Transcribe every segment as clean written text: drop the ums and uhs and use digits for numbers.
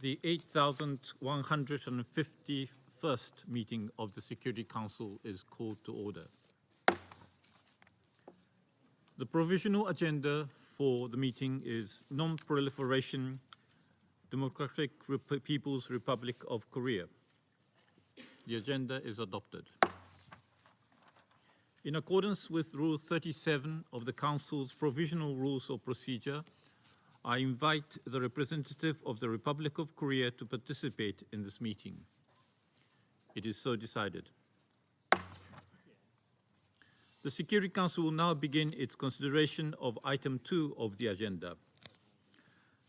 The 8,151st meeting of the Security Council is called to order. The provisional agenda for the meeting is Non-Proliferation, Democratic People's Republic of Korea. The agenda is adopted. In accordance with Rule 37 of the Council's Provisional Rules of Procedure, I invite the representative of the Republic of Korea to participate in this meeting. It is so decided. The Security Council will now begin its consideration of item 2 of the agenda.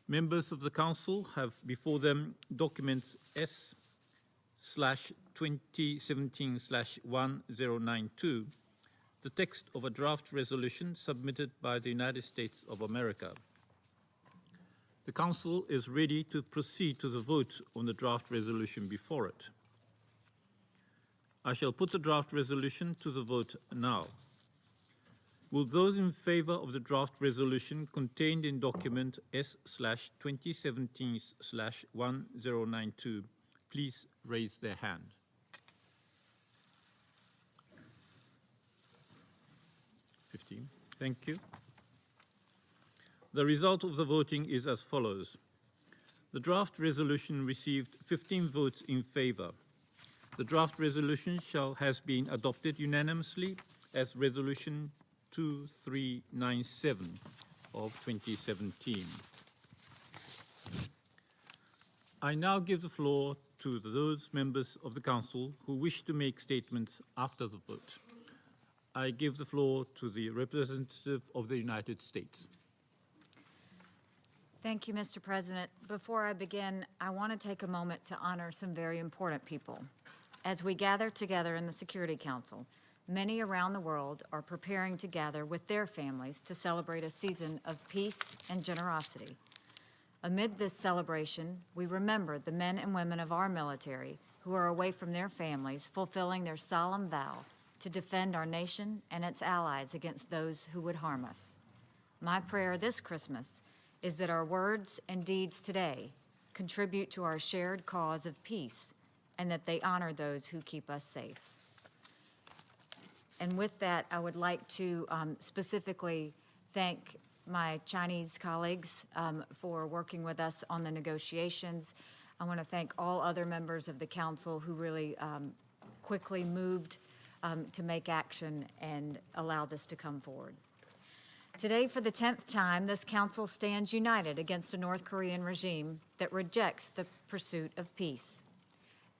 Members of the Council have before them documents S/2017/1092, the text of a draft resolution submitted by the United States of America. The Council is ready to proceed to the vote on the draft resolution before it. I shall put the draft resolution to the vote now. Will those in favor of the draft resolution contained in document S/2017/1092 please raise their hand? Thank you. The result of the voting is as follows. The draft resolution received 15 votes in favor. The draft resolution has been adopted unanimously as Resolution 2397 of 2017. I now give the floor to those members of the Council who wish to make statements after the vote. I give the floor to the representative of the United States. Thank you, Mr. President. Before I begin, I want to take a moment to honor some very important people. As we gather together in the Security Council, many around the world are preparing to gather with their families to celebrate a season of peace and generosity. Amid this celebration, we remember the men and women of our military who are away from their families, fulfilling their solemn vow to defend our nation and its allies against those who would harm us. My prayer this Christmas is that our words and deeds today contribute to our shared cause of peace and that they honor those who keep us safe. And with that, I would like to specifically thank my Chinese colleagues for working with us on the negotiations. I want to thank all other members of the Council who really quickly moved to make action and allow this to come forward. Today, for the 10th time, this Council stands united against a North Korean regime that rejects the pursuit of peace.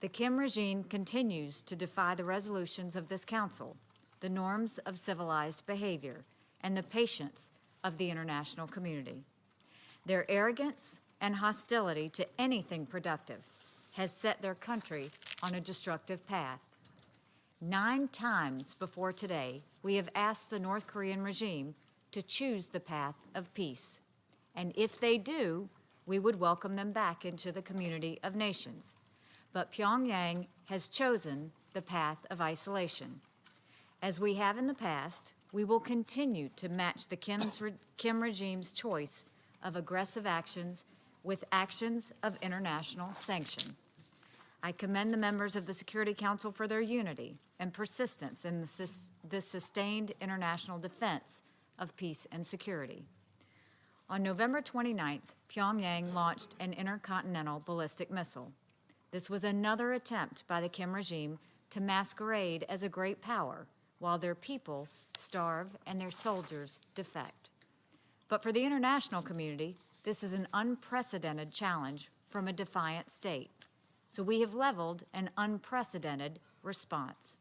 The Kim regime continues to defy the resolutions of this Council, the norms of civilized behavior, and the patience of the international community. Their arrogance and hostility to anything productive has set their country on a destructive path. 9 times before today, we have asked the North Korean regime to choose the path of peace. And if they do, we would welcome them back into the community of nations. But Pyongyang has chosen the path of isolation. As we have in the past, we will continue to match the Kim regime's choice of aggressive actions with actions of international sanction. I commend the members of the Security Council for their unity and persistence in the sustained international defense of peace and security. On November 29th, Pyongyang launched an intercontinental ballistic missile. This was another attempt by the Kim regime to masquerade as a great power while their people starve and their soldiers defect. But for the international community, this is an unprecedented challenge from a defiant state. So we have leveled an unprecedented response.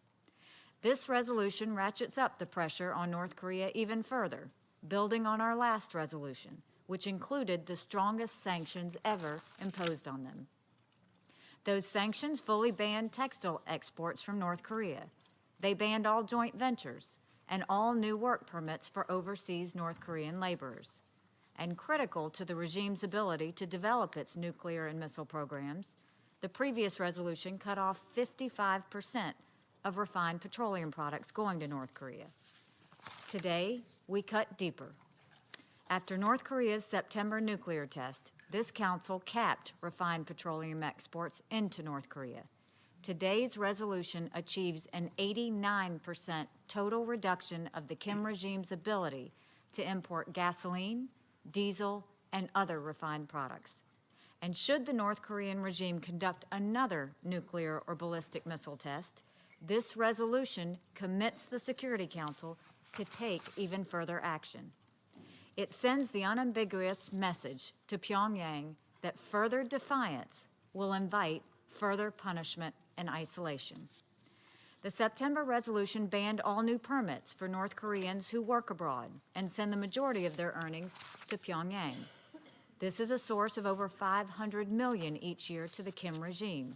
This resolution ratchets up the pressure on North Korea even further, building on our last resolution, which included the strongest sanctions ever imposed on them. Those sanctions fully banned textile exports from North Korea. They banned all joint ventures and all new work permits for overseas North Korean laborers. And critical to the regime's ability to develop its nuclear and missile programs, the previous resolution cut off 55% of refined petroleum products going to North Korea. Today, we cut deeper. After North Korea's September nuclear test, this council capped refined petroleum exports into North Korea. Today's resolution achieves an 89% total reduction of the Kim regime's ability to import gasoline, diesel, and other refined products. And should the North Korean regime conduct another nuclear or ballistic missile test, this resolution commits the Security Council to take even further action. It sends the unambiguous message to Pyongyang that further defiance will invite further punishment and isolation. The September resolution banned all new permits for North Koreans who work abroad and send the majority of their earnings to Pyongyang. This is a source of over $500 million each year to the Kim regime.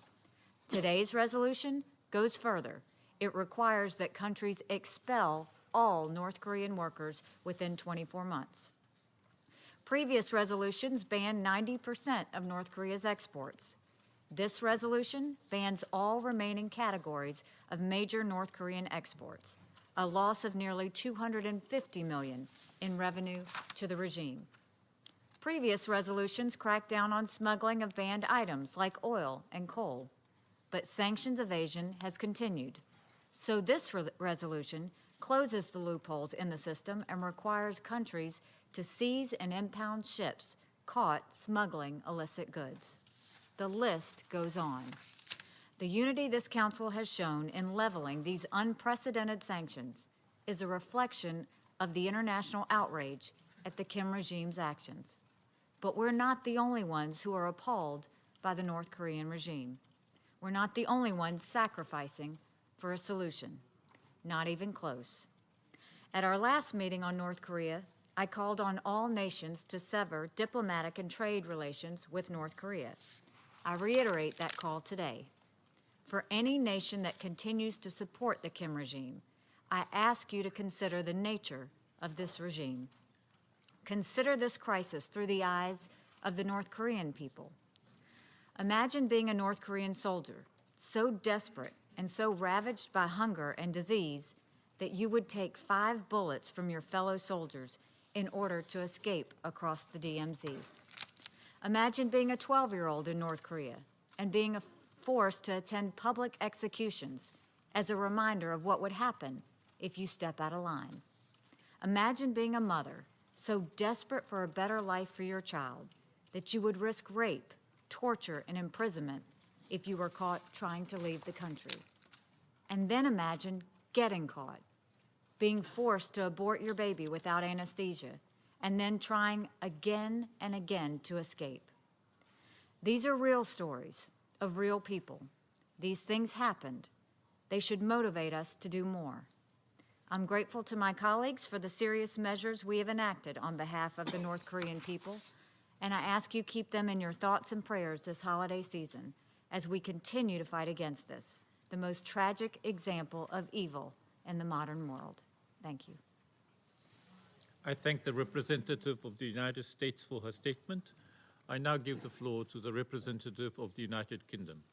Today's resolution goes further. It requires that countries expel all North Korean workers within 24 months. Previous resolutions banned 90% of North Korea's exports. This resolution bans all remaining categories of major North Korean exports, a loss of nearly $250 million in revenue to the regime. Previous resolutions cracked down on smuggling of banned items like oil and coal, but sanctions evasion has continued. So this resolution closes the loopholes in the system and requires countries to seize and impound ships caught smuggling illicit goods. The list goes on. The unity this council has shown in leveling these unprecedented sanctions is a reflection of the international outrage at the Kim regime's actions. But we're not the only ones who are appalled by the North Korean regime. We're not the only ones sacrificing for a solution. Not even close. At our last meeting on North Korea, I called on all nations to sever diplomatic and trade relations with North Korea. I reiterate that call today. For any nation that continues to support the Kim regime, I ask you to consider the nature of this regime. Consider this crisis through the eyes of the North Korean people. Imagine being a North Korean soldier, so desperate and so ravaged by hunger and disease that you would take 5 bullets from your fellow soldiers in order to escape across the DMZ. Imagine being a 12-year-old in North Korea and being forced to attend public executions as a reminder of what would happen if you step out of line. Imagine being a mother so desperate for a better life for your child that you would risk rape, torture, and imprisonment if you were caught trying to leave the country. And then imagine getting caught, being forced to abort your baby without anesthesia, and then trying again and again to escape. These are real stories of real people. These things happened. They should motivate us to do more. I'm grateful to my colleagues for the serious measures we have enacted on behalf of the North Korean people, and I ask you keep them in your thoughts and prayers this holiday season as we continue to fight against this, the most tragic example of evil in the modern world. Thank you. I thank the representative of the United States for her statement. I now give the floor to the representative of the United Kingdom.